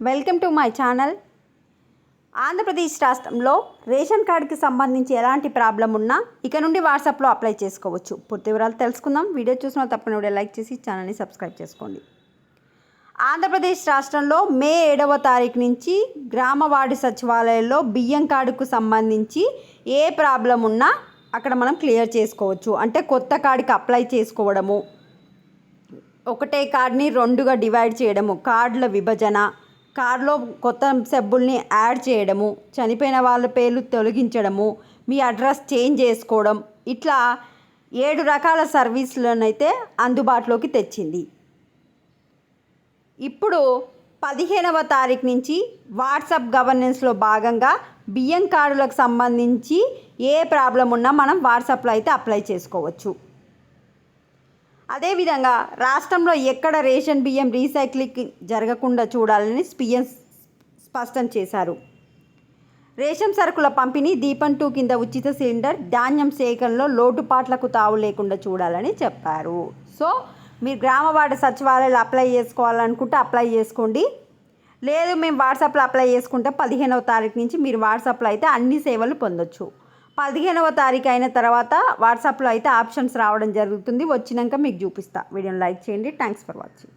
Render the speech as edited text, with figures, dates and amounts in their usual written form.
Welcome to my channel. Andhra Pradesh రాష్ట్రంలో ration కార్డుకి సంబంధించి ఎలాంటి ప్రాబ్లం ఉన్నా ఇక నుండి వాట్సాప్లో అప్లై చేసుకోవచ్చు. పూర్తి వివరాలు తెలుసుకుందాం. వీడియో చూసిన తప్పకుండా వీడియో లైక్ చేసి ఛానల్ని సబ్స్క్రైబ్ చేసుకోండి. ఆంధ్రప్రదేశ్ రాష్ట్రంలో మే 7వ తారీఖు నుంచి గ్రామ వార్డు సచివాలయాల్లో బియ్యం కార్డుకు సంబంధించి ఏ ప్రాబ్లం ఉన్నా అక్కడ మనం క్లియర్ చేసుకోవచ్చు. అంటే కొత్త కార్డుకి అప్లై చేసుకోవడము, ఒకటే కార్డ్ని రెండుగా డివైడ్ చేయడము, కార్డుల విభజన, కార్డులో కొత్త సభ్యుల్ని యాడ్ చేయడము, చనిపోయిన వాళ్ళ పేర్లు తొలగించడము, మీ అడ్రస్ చేంజ్ చేసుకోవడం, ఇట్లా 7 రకాల సర్వీసులనైతే అందుబాటులోకి తెచ్చింది. ఇప్పుడు 15వ తారీఖు నుంచి వాట్సాప్ గవర్నెన్స్లో భాగంగా బియ్యం కార్డులకు సంబంధించి ఏ ప్రాబ్లం ఉన్నా మనం వాట్సాప్లో అయితే అప్లై చేసుకోవచ్చు. అదేవిధంగా రాష్ట్రంలో ఎక్కడ రేషన్ బియ్యం రీసైక్లింగ్ జరగకుండా చూడాలని పిఎం స్పష్టం చేశారు. రేషన్ సరుకుల పంపిణీ, దీపం 2 కింద ఉచిత సిలిండర్, ధాన్యం సేకరణలో లోటుపాట్లకు తావు లేకుండా చూడాలని చెప్పారు. సో మీరు గ్రామ వార్డు సచివాలయాలు అప్లై చేసుకోవాలనుకుంటే అప్లై చేసుకోండి. లేదు మేము వాట్సాప్లో అప్లై చేసుకుంటే 15వ తారీఖు నుంచి మీరు వాట్సాప్లో అయితే అన్ని సేవలు పొందొచ్చు. 15వ తారీఖు అయిన తర్వాత వాట్సాప్లో అయితే ఆప్షన్స్ రావడం జరుగుతుంది. వచ్చినాక మీకు చూపిస్తా. వీడియోని లైక్ చేయండి. Thanks for watching.